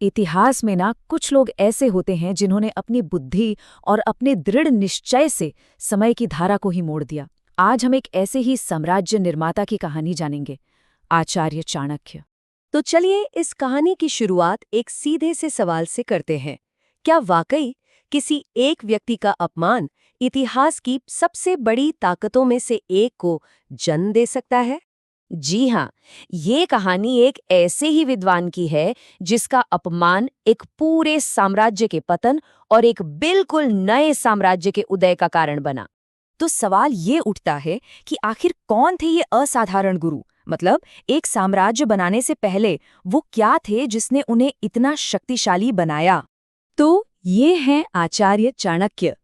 इतिहास में ना कुछ लोग ऐसे होते हैं जिन्होंने अपनी बुद्धि और अपने दृढ़ निश्चय से समय की धारा को ही मोड़ दिया। आज हम एक ऐसे ही साम्राज्य निर्माता की कहानी जानेंगे, आचार्य चाणक्य। तो चलिए इस कहानी की शुरुआत एक सीधे से सवाल से करते हैं। क्या वाकई किसी एक व्यक्ति का अपमान इतिहास की सबसे बड़ी ताकतों में से एक को जन्म दे सकता है? जी हाँ, ये कहानी एक ऐसे ही विद्वान की है जिसका अपमान एक पूरे साम्राज्य के पतन और एक बिल्कुल नए साम्राज्य के उदय का कारण बना। तो सवाल ये उठता है कि आखिर कौन थे ये असाधारण गुरु? मतलब एक साम्राज्य बनाने से पहले वो क्या थे जिसने उन्हें इतना शक्तिशाली बनाया? तो ये हैं आचार्य चाणक्य।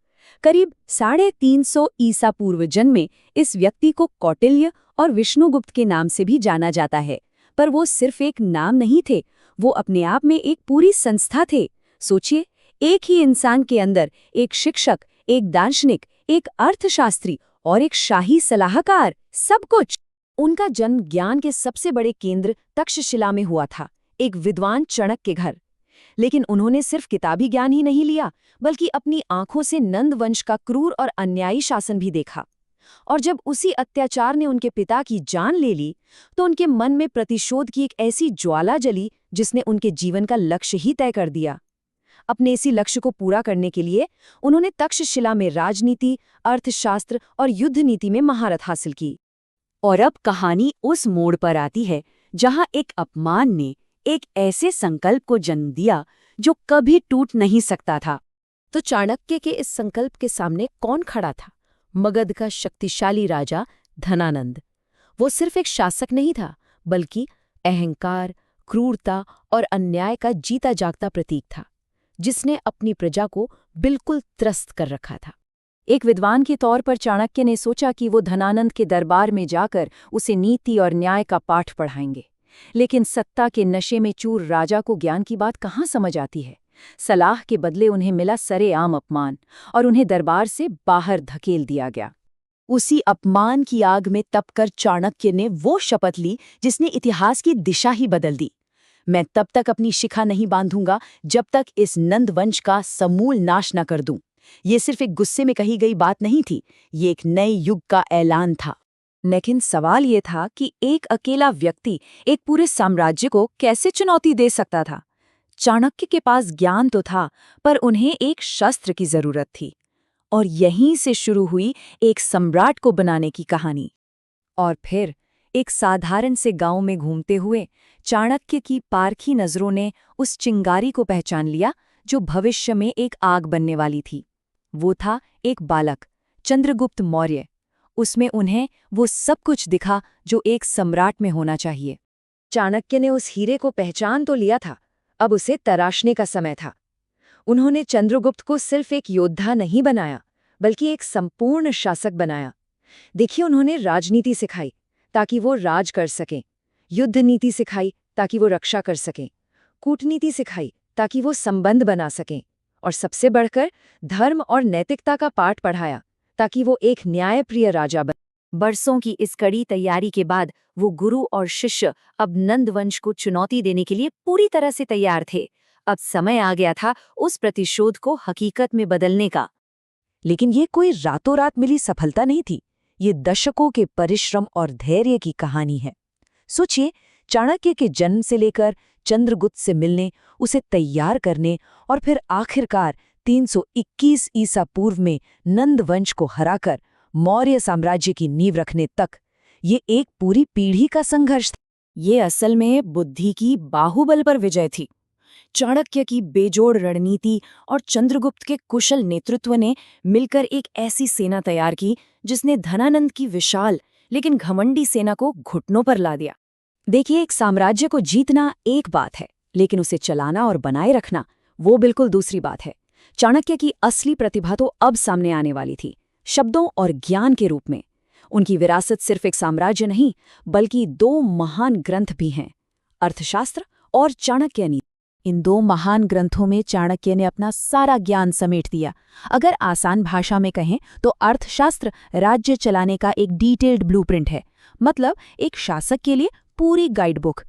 करीब 350 ईसा पूर्व जन्मे इस व्यक्ति को कौटिल्य और विष्णुगुप्त के नाम से भी जाना जाता है। पर वो सिर्फ एक नाम नहीं थे, वो अपने आप में एक पूरी संस्था थे। सोचिए, एक ही इंसान के अंदर एक शिक्षक, एक दार्शनिक, एक अर्थशास्त्री और एक शाही सलाहकार, सब कुछ। उनका जन्म ज्ञान के सबसे बड़े केंद्र तक्षशिला में हुआ था, एक विद्वान चाणक्य के घर। लेकिन उन्होंने सिर्फ किताबी ज्ञान ही नहीं लिया, बल्कि अपनी आंखों से नंद वंश का क्रूर और अन्यायी शासन भी देखा। और जब उसी अत्याचार ने उनके पिता की जान ले ली, तो उनके मन में प्रतिशोध की एक ऐसी ज्वाला जली जिसने उनके जीवन का लक्ष्य ही तय कर दिया। अपने इसी लक्ष्य को पूरा करने के लिए उन्होंने तक्षशिला में राजनीति, अर्थशास्त्र और युद्ध नीति में महारत हासिल की। और अब कहानी उस मोड़ पर आती है जहां एक अपमान ने एक ऐसे संकल्प को जन्म दिया जो कभी टूट नहीं सकता था। तो चाणक्य के इस संकल्प के सामने कौन खड़ा था? मगध का शक्तिशाली राजा धनानंद। वो सिर्फ एक शासक नहीं था, बल्कि अहंकार, क्रूरता और अन्याय का जीता जागता प्रतीक था, जिसने अपनी प्रजा को बिल्कुल त्रस्त कर रखा था। एक विद्वान के तौर पर चाणक्य ने सोचा कि वो धनानंद के दरबार में जाकर उसे नीति और न्याय का पाठ पढ़ाएंगे। लेकिन सत्ता के नशे में चूर राजा को ज्ञान की बात कहाँ समझ आती है। सलाह के बदले उन्हें मिला सरेआम अपमान और उन्हें दरबार से बाहर धकेल दिया गया। उसी अपमान की आग में तपकर चाणक्य ने वो शपथ ली जिसने इतिहास की दिशा ही बदल दी। मैं तब तक अपनी शिखा नहीं बांधूंगा जब तक इस नंद वंश का समूल नाश न कर दूं। ये सिर्फ एक गुस्से में कही गई बात नहीं थी, ये एक नए युग का ऐलान था। लेकिन सवाल ये था कि एक अकेला व्यक्ति एक पूरे साम्राज्य को कैसे चुनौती दे सकता था। चाणक्य के पास ज्ञान तो था, पर उन्हें एक शस्त्र की जरूरत थी। और यहीं से शुरू हुई एक सम्राट को बनाने की कहानी। और फिर एक साधारण से गांव में घूमते हुए चाणक्य की पारखी नजरों ने उस चिंगारी को पहचान लिया जो भविष्य में एक आग बनने वाली थी। वो था एक बालक, चंद्रगुप्त मौर्य। उसमें उन्हें वो सब कुछ दिखा जो एक सम्राट में होना चाहिए। चाणक्य ने उस हीरे को पहचान तो लिया था, अब उसे तराशने का समय था। उन्होंने चंद्रगुप्त को सिर्फ एक योद्धा नहीं बनाया, बल्कि एक संपूर्ण शासक बनाया। देखिए, उन्होंने राजनीति सिखाई ताकि वो राज कर सकें, युद्ध नीति सिखाई ताकि वो रक्षा कर सकें, कूटनीति सिखाई ताकि वो संबंध बना सकें, और सबसे बढ़कर धर्म और नैतिकता का पाठ पढ़ाया ताकि वो एक न्यायप्रिय राजा बने। बरसों की इस कड़ी तैयारी के बाद वो गुरु और शिष्य अब नंदवंश को चुनौती देने के लिए पूरी तरह से तैयार थे। अब समय आ गया था उस प्रतिशोध को हकीकत में बदलने का। लेकिन ये कोई रातों रात मिली सफलता नहीं थी, ये दशकों के परिश्रम और धैर्य की कहानी है। सोचिए, चाणक्य के जन्म से लेकर चंद्रगुप्त से मिलने, उसे तैयार करने और फिर आखिरकार 321 ईसा पूर्व में नंद वंश को हराकर मौर्य साम्राज्य की नींव रखने तक, ये एक पूरी पीढ़ी का संघर्ष था। ये असल में बुद्धि की बाहुबल पर विजय थी। चाणक्य की बेजोड़ रणनीति और चंद्रगुप्त के कुशल नेतृत्व ने मिलकर एक ऐसी सेना तैयार की जिसने धनानंद की विशाल लेकिन घमंडी सेना को घुटनों पर ला दिया। देखिए, एक साम्राज्य को जीतना एक बात है, लेकिन उसे चलाना और बनाए रखना वो बिल्कुल दूसरी बात है। चाणक्य की असली प्रतिभा तो अब सामने आने वाली थी, शब्दों और ज्ञान के रूप में। उनकी विरासत सिर्फ एक साम्राज्य नहीं, बल्कि 2 महान ग्रंथ भी हैं, अर्थशास्त्र और चाणक्य नीति। इन 2 महान ग्रंथों में चाणक्य ने अपना सारा ज्ञान समेट दिया। अगर आसान भाषा में कहें तो अर्थशास्त्र राज्य चलाने का एक डिटेल्ड ब्लूप्रिंट है, मतलब एक शासक के लिए पूरी गाइडबुक।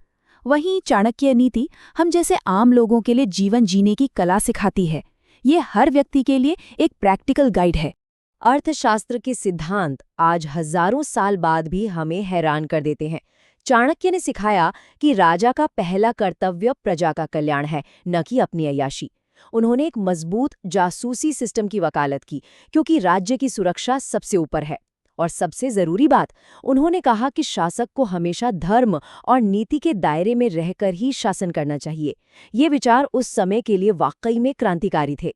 वहीं चाणक्य नीति हम जैसे आम लोगों के लिए जीवन जीने की कला सिखाती है। ये हर व्यक्ति के लिए एक प्रैक्टिकल गाइड है। अर्थशास्त्र के सिद्धांत आज हजारों साल बाद भी हमें हैरान कर देते हैं। चाणक्य ने सिखाया कि राजा का पहला कर्तव्य प्रजा का कल्याण है, न कि अपनी अय्याशी। उन्होंने एक मजबूत जासूसी सिस्टम की वकालत की, क्योंकि राज्य की सुरक्षा सबसे ऊपर है। और सबसे जरूरी बात, उन्होंने कहा कि शासक को हमेशा धर्म और नीति के दायरे में रहकर ही शासन करना चाहिए। ये विचार उस समय के लिए वाकई में क्रांतिकारी थे।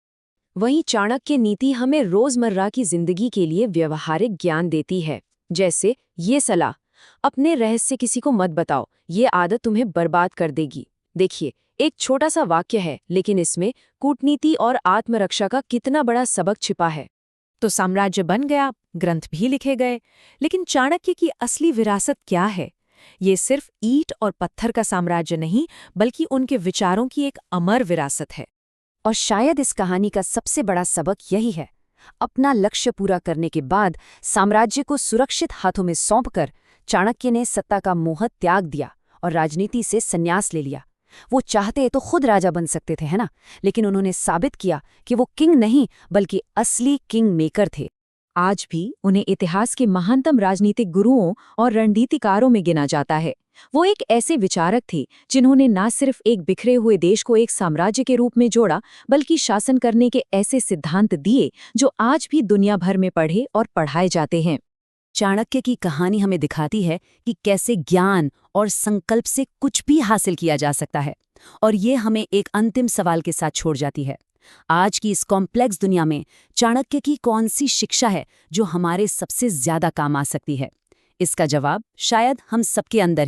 वहीं चाणक्य नीति हमें रोजमर्रा की जिंदगी के लिए व्यवहारिक ज्ञान देती है। जैसे ये सलाह, अपने रहस्य किसी को मत बताओ, ये आदत तुम्हें बर्बाद कर देगी। देखिए, एक छोटा सा वाक्य है, लेकिन इसमें कूटनीति और आत्मरक्षा का कितना बड़ा सबक छिपा है। तो साम्राज्य बन गया, ग्रंथ भी लिखे गए, लेकिन चाणक्य की असली विरासत क्या है? ये सिर्फ ईंट और पत्थर का साम्राज्य नहीं, बल्कि उनके विचारों की एक अमर विरासत है। और शायद इस कहानी का सबसे बड़ा सबक यही है, अपना लक्ष्य पूरा करने के बाद साम्राज्य को सुरक्षित हाथों में सौंपकर चाणक्य ने सत्ता का मोह त्याग दिया और राजनीति से संन्यास ले लिया। वो चाहते तो खुद राजा बन सकते थे, है ना? लेकिन उन्होंने साबित किया कि वो किंग नहीं, बल्कि असली किंग मेकर थे। आज भी उन्हें इतिहास के महानतम राजनीतिक गुरुओं और रणनीतिकारों में गिना जाता है। वो एक ऐसे विचारक थे जिन्होंने न सिर्फ एक बिखरे हुए देश को एक साम्राज्य के रूप में जोड़ा, बल्कि शासन करने के ऐसे सिद्धांत दिए जो आज भी दुनिया भर में पढ़े और पढ़ाए जाते हैं। चाणक्य की कहानी हमें दिखाती है कि कैसे ज्ञान और संकल्प से कुछ भी हासिल किया जा सकता है। और ये हमें एक अंतिम सवाल के साथ छोड़ जाती है। आज की इस कॉम्प्लेक्स दुनिया में चाणक्य की कौन सी शिक्षा है जो हमारे सबसे ज्यादा काम आ सकती है? इसका जवाब शायद हम सबके अंदर ही